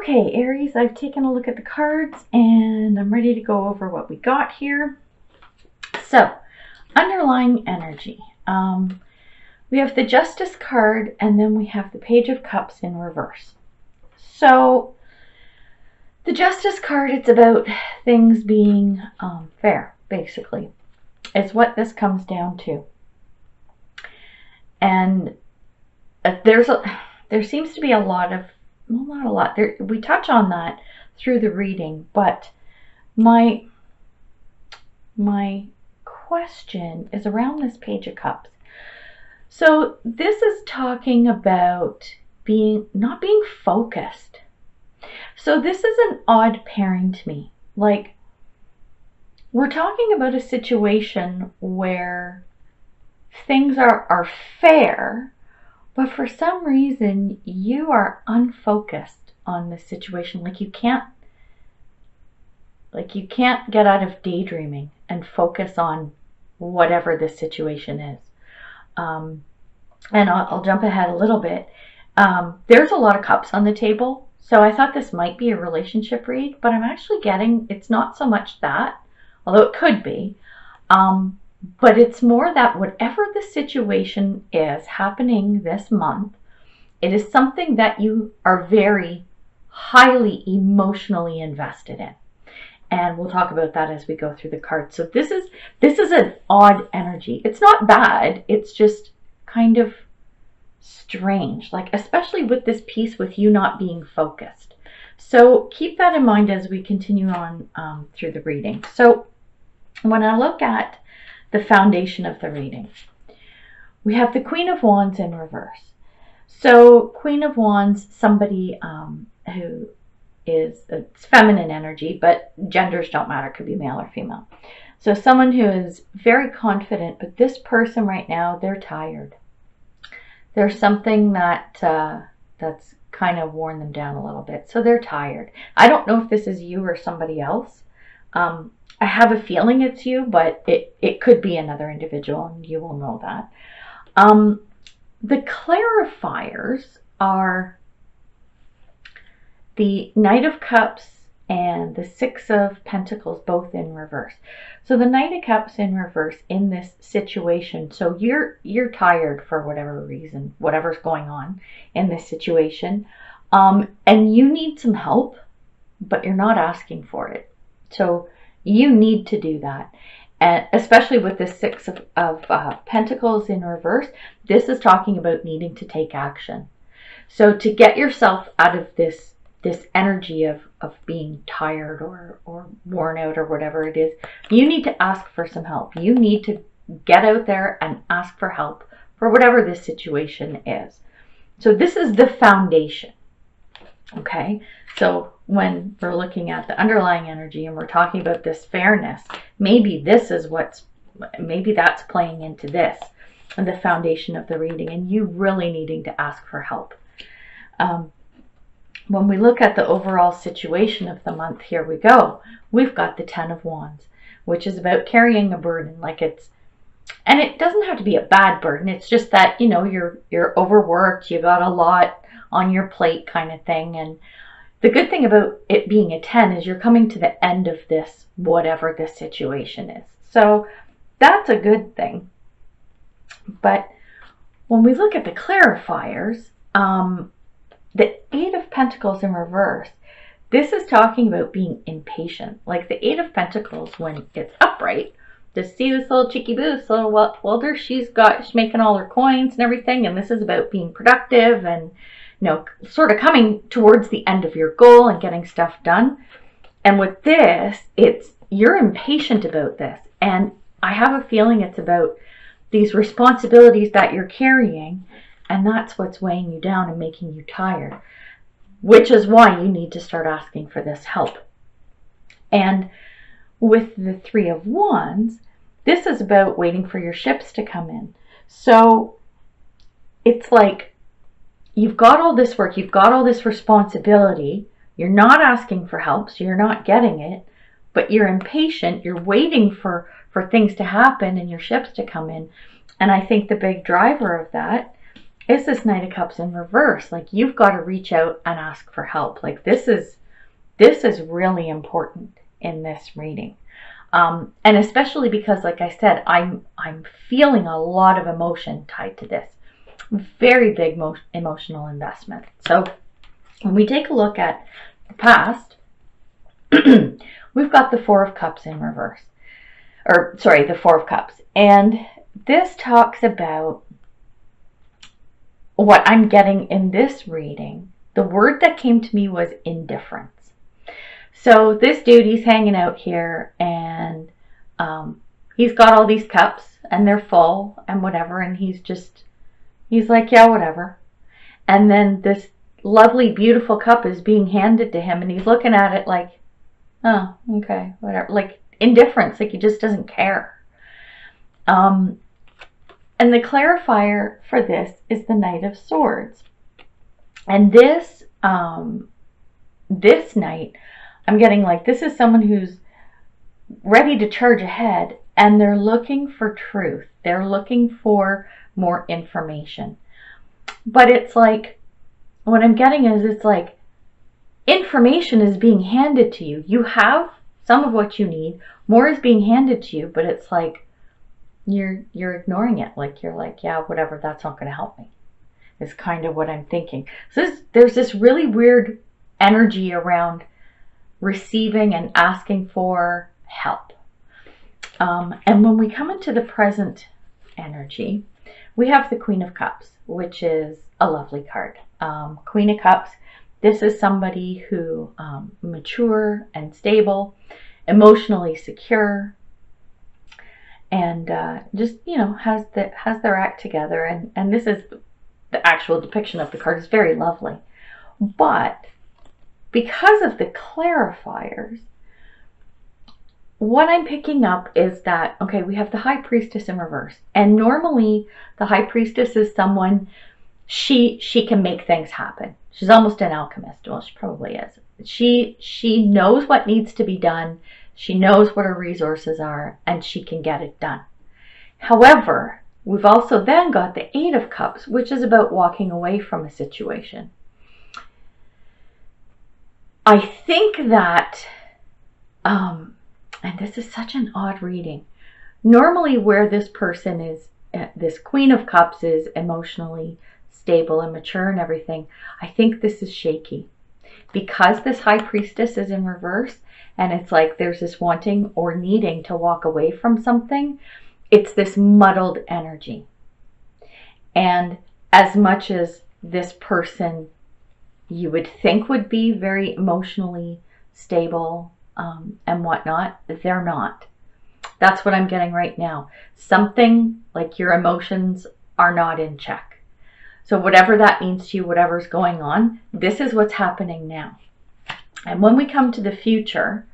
Okay, Aries, I've taken a look at the cards and I'm ready to go over what we got here. So, underlying energy. We have the Justice card and then we have the Page of Cups in reverse. So, the Justice card, it's about things being fair, basically. It's what this comes down to. And there seems to be a lot. We touch on that through the reading, but my question is around this Page of Cups. So this is talking about not being focused. So this is an odd pairing to me. Like, we're talking about a situation where things are fair, but for some reason you are unfocused on this situation. Like you can't get out of daydreaming and focus on whatever this situation is. And I'll jump ahead a little bit. There's a lot of cups on the table, so I thought this might be a relationship read, but I'm actually getting it's not so much that, although it could be. But it's more that whatever the situation is happening this month, it is something that you are very highly emotionally invested in. And we'll talk about that as we go through the cards. So this is an odd energy. It's not bad. It's just kind of strange, like especially with this piece with you not being focused. So keep that in mind as we continue on through the reading. So when I look at the foundation of the reading, we have the Queen of Wands in reverse. So Queen of Wands, somebody who it's feminine energy, but genders don't matter, it could be male or female. So someone who is very confident, but this person right now, they're tired. There's something that's kind of worn them down a little bit, so they're tired. I don't know if this is you or somebody else. I have a feeling it's you, but it could be another individual, and you will know that. The clarifiers are the Knight of Cups and the Six of Pentacles, both in reverse. So the Knight of Cups in reverse in this situation. So you're tired for whatever reason, whatever's going on in this situation, and you need some help, but you're not asking for it. So you need to do that. And especially with the Six of Pentacles in reverse, this is talking about needing to take action. So to get yourself out of this energy of being tired or worn out or whatever it is, you need to ask for some help. You need to get out there and ask for help for whatever this situation is. So this is the foundation. Okay, so when we're looking at the underlying energy and we're talking about this fairness, maybe that's playing into this and the foundation of the reading, and you really needing to ask for help. When we look at the overall situation of the month, here we go. We've got the Ten of Wands, which is about carrying a burden. And it doesn't have to be a bad burden. It's just that, you're overworked, you got a lot on your plate kind of thing. And the good thing about it being a 10 is you're coming to the end of this, whatever this situation is. So that's a good thing. But when we look at the clarifiers, the Eight of Pentacles in reverse, this is talking about being impatient. Like the Eight of Pentacles, when it's upright, just see this little cheeky boo, this little welder, she's making all her coins and everything, and this is about being productive and, sort of coming towards the end of your goal and getting stuff done. And with this, you're impatient about this. And I have a feeling it's about these responsibilities that you're carrying, and that's what's weighing you down and making you tired, which is why you need to start asking for this help. And with the Three of Wands, this is about waiting for your ships to come in. So it's like you've got all this work, you've got all this responsibility, you're not asking for help, so you're not getting it, but you're impatient, you're waiting for things to happen and your ships to come in. And I think the big driver of that is this Knight of Cups in reverse. Like, you've got to reach out and ask for help. Like, this is really important in this reading. And especially because, like I said, I'm feeling a lot of emotion tied to this. Very big emotional investment. So when we take a look at the past, we've got the Four of Cups in reverse. Or, sorry, the Four of Cups. And this talks about what I'm getting in this reading. The word that came to me was indifference. So this dude, he's hanging out here, and he's got all these cups, and they're full, and whatever, and he's like, yeah, whatever. And then this lovely, beautiful cup is being handed to him, and he's looking at it like, oh, okay, whatever. Like, indifference, like he just doesn't care. And the clarifier for this is the Knight of Swords. And this knight, I'm getting like, this is someone who's ready to charge ahead, and they're looking for truth. They're looking for more information. But it's like, what I'm getting is, it's like information is being handed to you. You have some of what you need. More is being handed to you, but it's like you're ignoring it. Like, you're like, yeah, whatever, that's not going to help me. Is kind of what I'm thinking. So there's this really weird energy around receiving and asking for help. And when we come into the present energy, we have the Queen of Cups, which is a lovely card. Queen of Cups, this is somebody who mature and stable, emotionally secure, and just, you know, has their act together. And this is the actual depiction of the card. Is very lovely. But because of the clarifiers, what I'm picking up is that, okay, we have the High Priestess in reverse. And normally the High Priestess is someone, she can make things happen. She's almost an alchemist. Well, she probably is. She knows what needs to be done. She knows what her resources are, and she can get it done. However, we've also then got the Eight of Cups, which is about walking away from a situation. I think that, and this is such an odd reading, normally where this person is, this Queen of Cups is emotionally stable and mature and everything, I think this is shaky. Because this High Priestess is in reverse, and it's like there's this wanting or needing to walk away from something, it's this muddled energy. And as much as this person you would think would be very emotionally stable and whatnot, they're not. That's what I'm getting right now. Something like your emotions are not in check. So whatever that means to you, whatever's going on, this is what's happening now. And when we come to the future,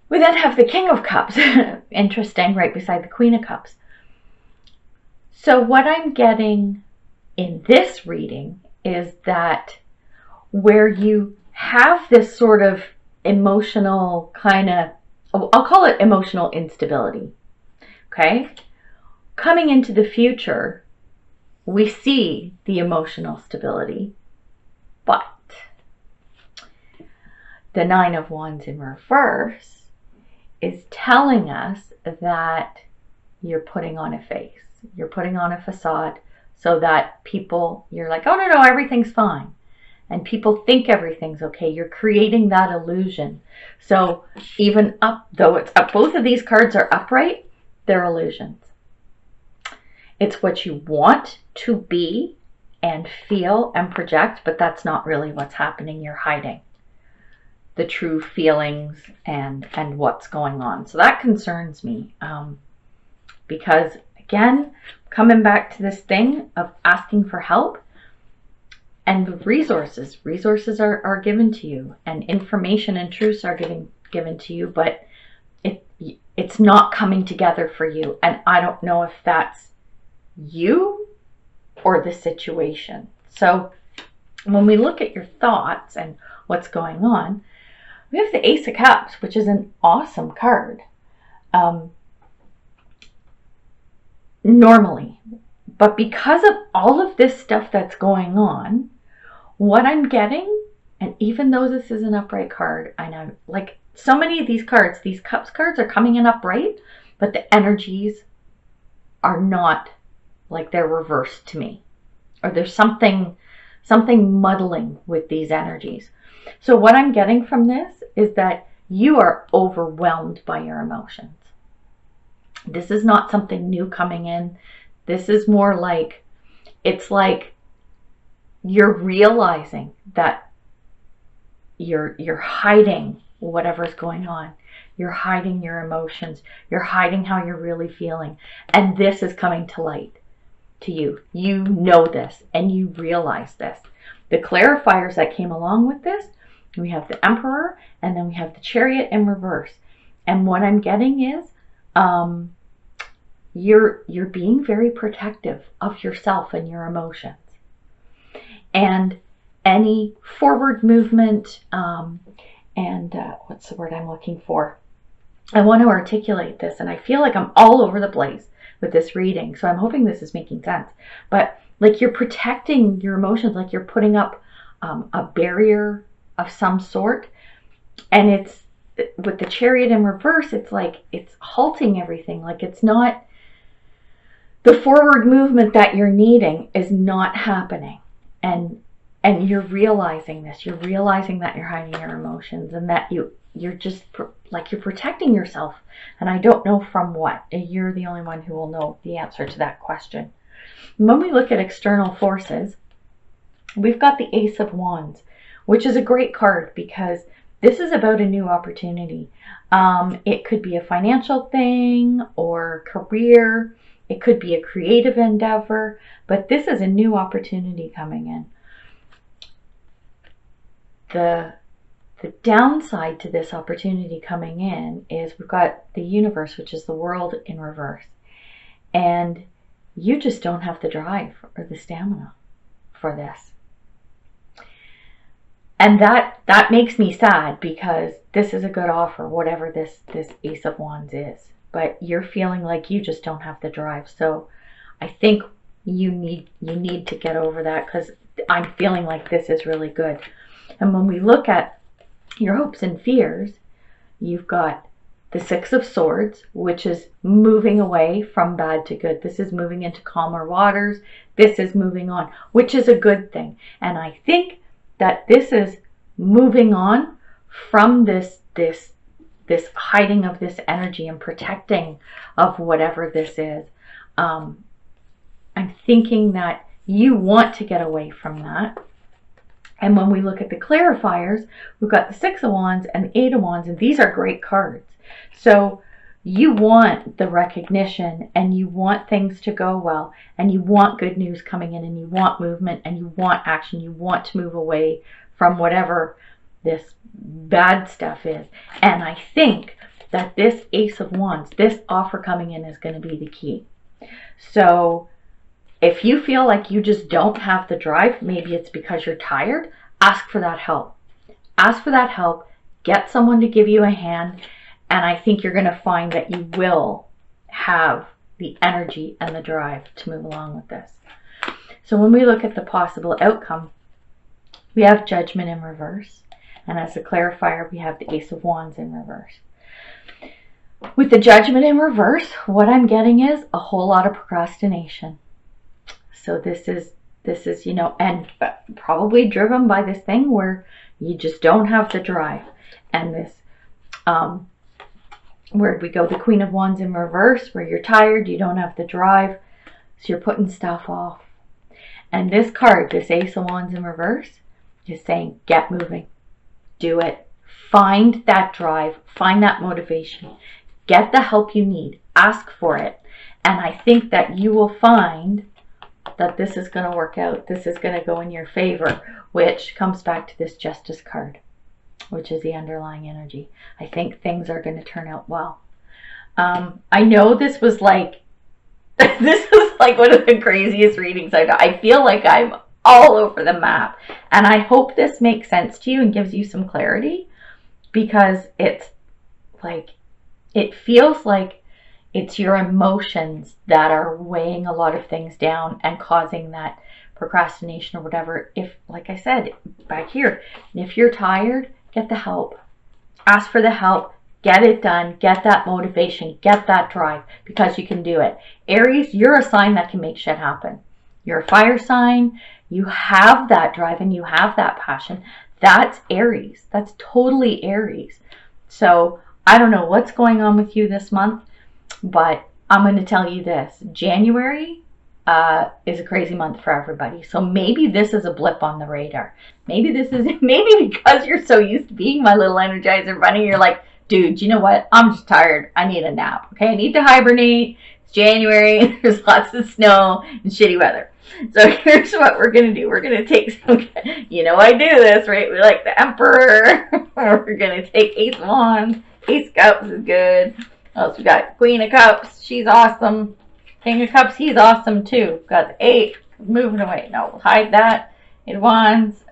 we then have the King of Cups. Interesting, right beside the Queen of Cups. So what I'm getting in this reading is that where you have this sort of emotional kind of, I'll call it emotional instability, okay? Coming into the future, we see the emotional stability, but the Nine of Wands in reverse is telling us that you're putting on a face. You're putting on a facade so that people, you're like, oh, no, everything's fine. And people think everything's okay. You're creating that illusion. So even up, though it's up, both of these cards are upright, they're illusions. It's what you want to be and feel and project, but that's not really what's happening. You're hiding the true feelings and what's going on. So that concerns me because, again, coming back to this thing of asking for help, and resources are given to you, and information and truths are given to you, but it's not coming together for you. And I don't know if that's you or the situation. So when we look at your thoughts and what's going on, we have the Ace of Cups, which is an awesome card. Normally, But because of all of this stuff that's going on, what I'm getting, and even though this is an upright card, I know, like so many of these cards, these cups cards are coming in upright, but the energies are not, like, they're reversed to me, or there's something muddling with these energies. So what I'm getting from this is that you are overwhelmed by your emotions. This is not something new coming in. This is more like, it's like you're realizing that you're hiding whatever's going on. You're hiding your emotions. You're hiding how you're really feeling. And this is coming to light to you. You know this and you realize this. The clarifiers that came along with this, we have the Emperor and then we have the Chariot in reverse. And what I'm getting is you're being very protective of yourself and your emotions. And any forward movement, what's the word I'm looking for? I want to articulate this, and I feel like I'm all over the place with this reading, so I'm hoping this is making sense. But like, you're protecting your emotions, like you're putting up a barrier of some sort, and it's with the Chariot in reverse, it's like it's halting everything. Like, it's not, the forward movement that you're needing is not happening. And you're realizing this. You're realizing that you're hiding your emotions, and that you're just like, you're protecting yourself. And I don't know from what. You're the only one who will know the answer to that question. When we look at external forces, we've got the Ace of Wands, which is a great card because this is about a new opportunity. It could be a financial thing or career. It could be a creative endeavor, but this is a new opportunity coming in. The downside to this opportunity coming in is we've got the universe, which is the world, in reverse. And you just don't have the drive or the stamina for this. And that makes me sad, because this is a good offer, whatever this Ace of Wands is. But you're feeling like you just don't have the drive. So I think you need to get over that, because I'm feeling like this is really good. And when we look at your hopes and fears, you've got the Six of Swords, which is moving away from bad to good. This is moving into calmer waters. This is moving on, which is a good thing. And I think that this is moving on from this hiding of this energy and protecting of whatever this is. I'm thinking that you want to get away from that. And when we look at the clarifiers, we've got the Six of Wands and the Eight of Wands, and these are great cards. So you want the recognition, and you want things to go well, and you want good news coming in, and you want movement, and you want action. You want to move away from whatever this bad stuff is. And I think that this Ace of Wands, this offer coming in, is going to be the key. So if you feel like you just don't have the drive, maybe it's because you're tired, ask for that help. Ask for that help. Get someone to give you a hand. And I think you're going to find that you will have the energy and the drive to move along with this. So when we look at the possible outcome, we have Judgment in reverse. And as a clarifier, we have the Ace of Wands in reverse. With the Judgment in reverse, what I'm getting is a whole lot of procrastination. So this is, and probably driven by this thing where you just don't have the drive. And this, where'd we go? The Queen of Wands in reverse, where you're tired, you don't have the drive, so you're putting stuff off. And this card, this Ace of Wands in reverse, is saying, get moving, do it. Find that drive, find that motivation, get the help you need, ask for it. And I think that you will find that this is going to work out. This is going to go in your favor, which comes back to this Justice card, which is the underlying energy. I think things are going to turn out well. I know this was like, this was like one of the craziest readings I've done. I feel like I'm all over the map. And I hope this makes sense to you and gives you some clarity, because it's like, it feels like It's your emotions that are weighing a lot of things down and causing that procrastination or whatever. If, like I said, back here, if you're tired, get the help. Ask for the help. Get it done. Get that motivation. Get that drive, because you can do it. Aries, you're a sign that can make shit happen. You're a fire sign. You have that drive and you have that passion. That's Aries. That's totally Aries. So I don't know what's going on with you this month, but I'm going to tell you this. January is a crazy month for everybody. So maybe this is a blip on the radar. Maybe because you're so used to being my little Energizer bunny, you're like, dude, you know what? I'm just tired. I need a nap. Okay, I need to hibernate. It's January. There's lots of snow and shitty weather. So here's what we're going to do. We're going to take some, you know I do this, right? We like the Emperor. We're going to take Ace of Wands. Ace of Cups is good. What else we got? Queen of Cups. She's awesome. King of Cups. He's awesome too. Got the 8. Moving away. No, we'll hide that. Eight of Wands.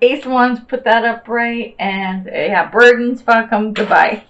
Ace of Wands. Put that up right. And yeah, burdens. Fuck them. Goodbye.